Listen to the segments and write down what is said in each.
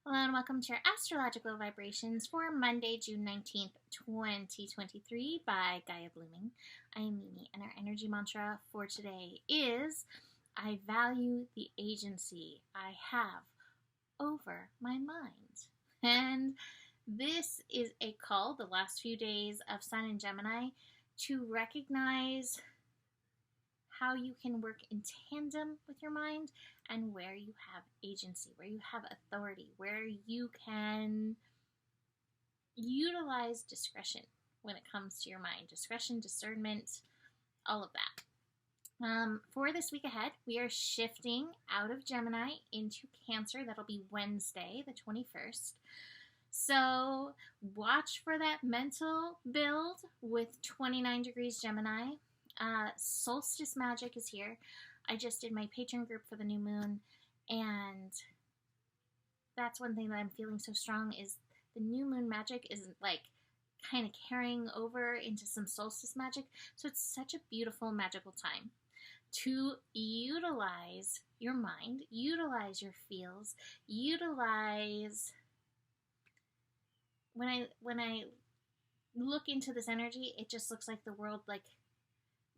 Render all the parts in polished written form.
Hello and welcome to your astrological vibrations for Monday, June 19th, 2023 by Gaia Blooming. I am Mimi, and our energy mantra for today is I value the agency I have over my mind. And this is a call, the last few days of Sun in Gemini, to recognize how you can work in tandem with your mind and where you have agency, where you have authority, where you can utilize discretion when it comes to your mind. Discretion, discernment, all of that. For this week ahead, we are shifting out of Gemini into Cancer. That'll be Wednesday, the 21st. So watch for that mental build with 29 degrees Gemini. Solstice magic is here. I just did my patron group for the new moon, and that's one thing that I'm feeling so strong is the new moon magic is like kind of carrying over into some solstice magic. So it's such a beautiful magical time to utilize your mind, utilize your feels, utilize when I look into this energy, it just looks like the world like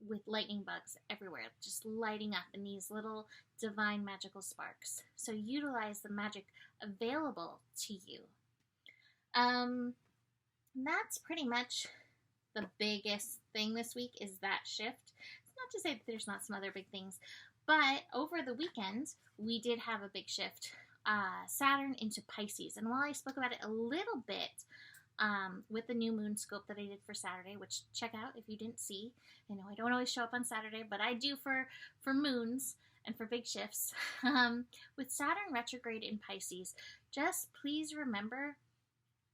with lightning bugs everywhere, just lighting up in these little divine magical sparks. So utilize the magic available to you. That's pretty much the biggest thing this week is that shift. It's not to say that there's not some other big things, but over the weekend, we did have a big shift. Saturn into Pisces. And while I spoke about it a little bit, with the new moon scope that I did for Saturday, which check out if you didn't see. I know I don't always show up on Saturday, but I do for moons and for big shifts. With Saturn retrograde in Pisces, just please remember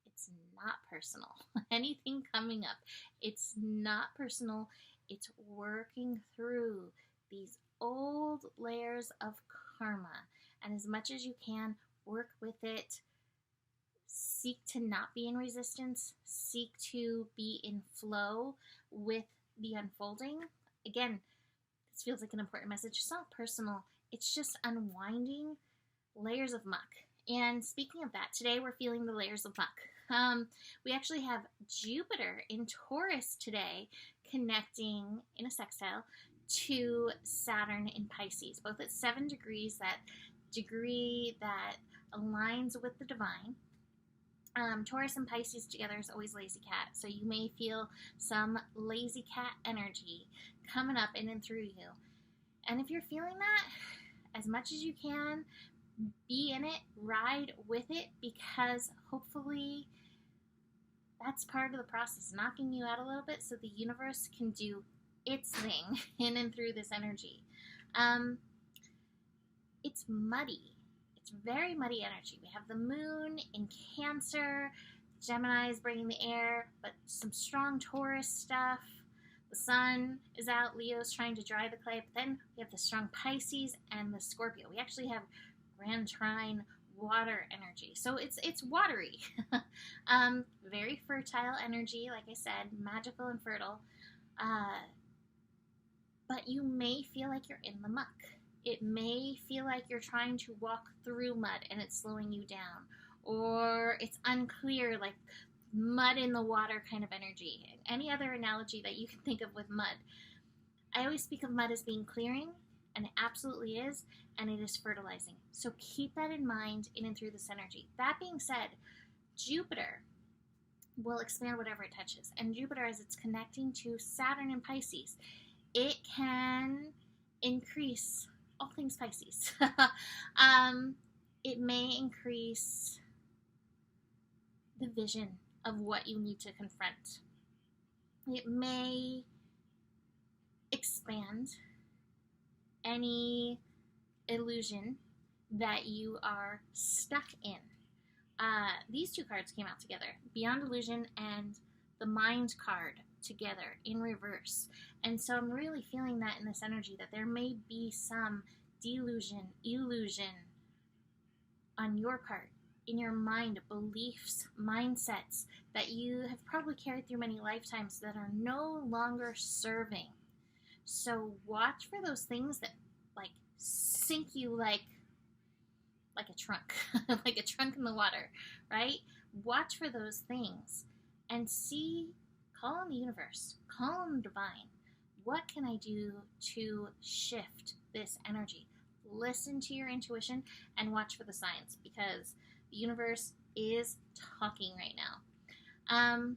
it's not personal. Anything coming up, it's not personal. It's working through these old layers of karma. And as much as you can, work with it. Seek to not be in resistance. Seek to be in flow with the unfolding. Again, this feels like an important message. It's not personal. It's just unwinding layers of muck. And speaking of that, today we're feeling the layers of muck. We actually have Jupiter in Taurus today connecting in a sextile to Saturn in Pisces, both at 7 degrees, that degree that aligns with the divine. Taurus and Pisces together is always lazy cat, so you may feel some lazy cat energy coming up in and through you. And if you're feeling that, as much as you can, be in it, ride with it, because hopefully that's part of the process, knocking you out a little bit so the universe can do its thing in and through this energy. It's muddy. It's very muddy energy. We have the moon in Cancer. Gemini is bringing the air, but some strong Taurus stuff. The sun is out. Leo's trying to dry the clay. But then we have the strong Pisces and the Scorpio. We actually have Grand Trine water energy. So it's watery. Very fertile energy, like I said, magical and fertile. But you may feel like you're in the muck. It may feel like you're trying to walk through mud and it's slowing you down. Or it's unclear, like mud in the water kind of energy. Any other analogy that you can think of with mud. I always speak of mud as being clearing, and it absolutely is, and it is fertilizing. So keep that in mind in and through this energy. That being said, Jupiter will expand whatever it touches. And Jupiter, as it's connecting to Saturn and Pisces, it can increase all things Pisces. It may increase the vision of what you need to confront. It may expand any illusion that you are stuck in. These two cards came out together, Beyond Illusion and the Mind card together in reverse. And so I'm really feeling that in this energy, that there may be some delusion, illusion on your part, in your mind, beliefs, mindsets that you have probably carried through many lifetimes that are no longer serving. So watch for those things that like sink you like like a trunk, like a trunk in the water, right? Watch for those things and see, call on the universe, call on divine. What can I do to shift this energy? Listen to your intuition and watch for the signs, because the universe is talking right now.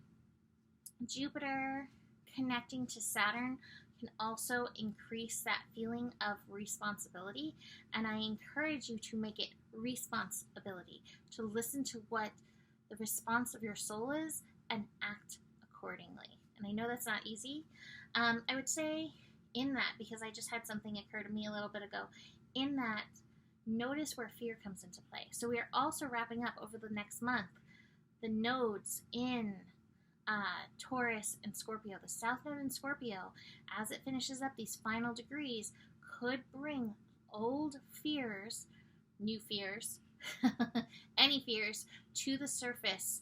Jupiter connecting to Saturn can also increase that feeling of responsibility, and I encourage you to make it responsibility, to listen to what the response of your soul is and act accordingly. And I know that's not easy. I would say in that, because I just had something occur to me a little bit ago, in that, notice where fear comes into play. So we are also wrapping up over the next month the nodes in Taurus and Scorpio. The South Node in Scorpio, as it finishes up these final degrees, could bring old fears, new fears, any fears to the surface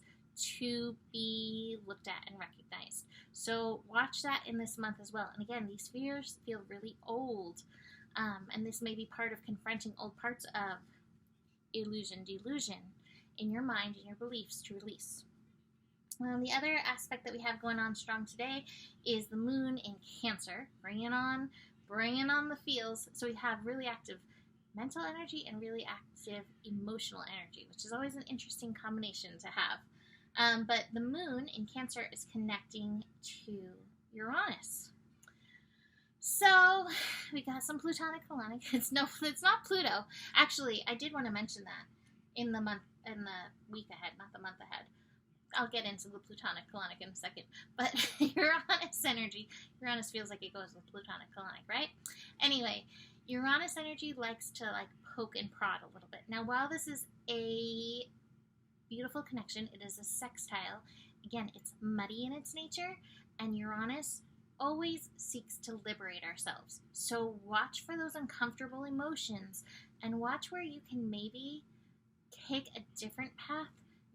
to be looked at and recognized. So watch that in this month as well. And again, these fears feel really old, and this may be part of confronting old parts of illusion, delusion in your mind and your beliefs to release. The other aspect that we have going on strong today is the moon in Cancer, bringing on the feels. So we have really active mental energy and really active emotional energy, which is always an interesting combination to have. But the moon in Cancer is connecting to Uranus. So we got some Plutonic colonic. It's not Pluto. Actually, I did want to mention that in the week ahead, not the month ahead. I'll get into the Plutonic colonic in a second. But Uranus energy, Uranus feels like it goes with Plutonic colonic, right? Anyway, Uranus energy likes to like poke and prod a little bit. Now, while this is a beautiful connection, it is a sextile. Again, it's muddy in its nature, and Uranus always seeks to liberate ourselves. So watch for those uncomfortable emotions and watch where you can maybe take a different path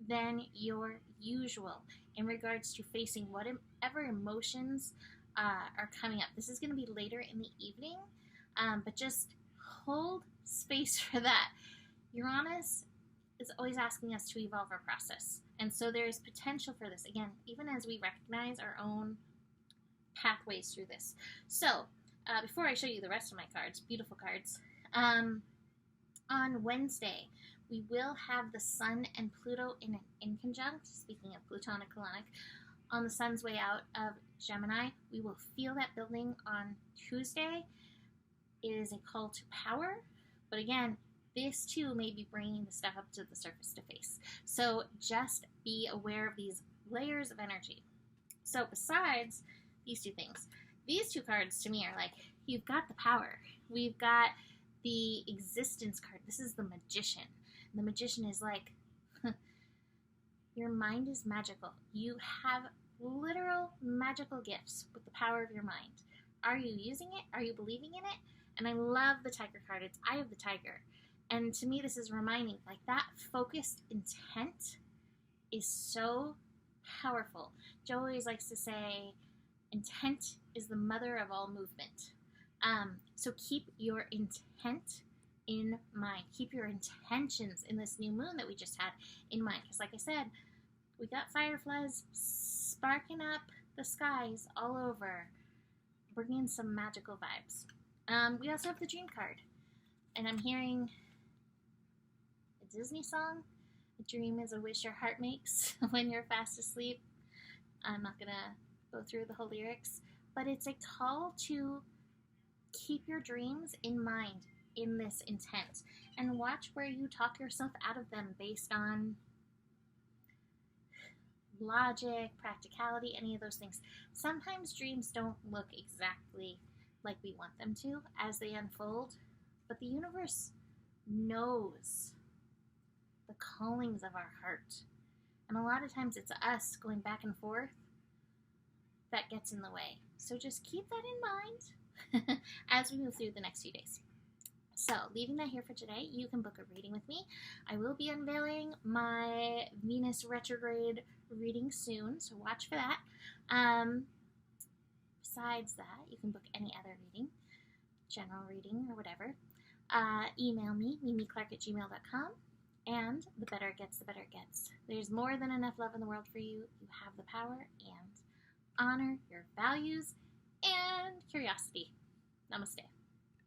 than your usual in regards to facing whatever emotions are coming up. This is going to be later in the evening, but just hold space for that. Uranus is always asking us to evolve our process, and so there's potential for this, again, even as we recognize our own pathways through this. So before I show you the rest of my cards, beautiful cards, on Wednesday we will have the Sun and Pluto in conjunct, speaking of Plutonic colonic, on the Sun's way out of Gemini. We will feel that building on Tuesday. It is a call to power, but again, this too may be bringing the stuff up to the surface to face. So just be aware of these layers of energy. So besides these two things, these two cards to me are like, you've got the power. We've got the existence card. This is the Magician. The Magician is like, your mind is magical. You have literal magical gifts with the power of your mind. Are you using it? Are you believing in it? And I love the Tiger card. It's Eye of the Tiger. And to me, this is reminding, like, that focused intent is so powerful. Joe always likes to say, intent is the mother of all movement. So keep your intent in mind. Keep your intentions in this new moon that we just had in mind. Because like I said, we got fireflies sparking up the skies all over, bringing some magical vibes. We also have the Dream card. And I'm hearing a Disney song. A dream is a wish your heart makes when you're fast asleep. I'm not going to go through the whole lyrics, but it's a call to keep your dreams in mind in this intent and watch where you talk yourself out of them based on logic, practicality, any of those things. Sometimes dreams don't look exactly like we want them to as they unfold, but the universe knows the callings of our heart. And a lot of times it's us going back and forth that gets in the way. So just keep that in mind as we move through the next few days. So, leaving that here for today, you can book a reading with me. I will be unveiling my Venus retrograde reading soon, so watch for that. Besides that, you can book any other reading, general reading or whatever. email me, mimiclark@gmail.com. And the better it gets, the better it gets. There's more than enough love in the world for you. You have the power, and honor your values and curiosity. Namaste.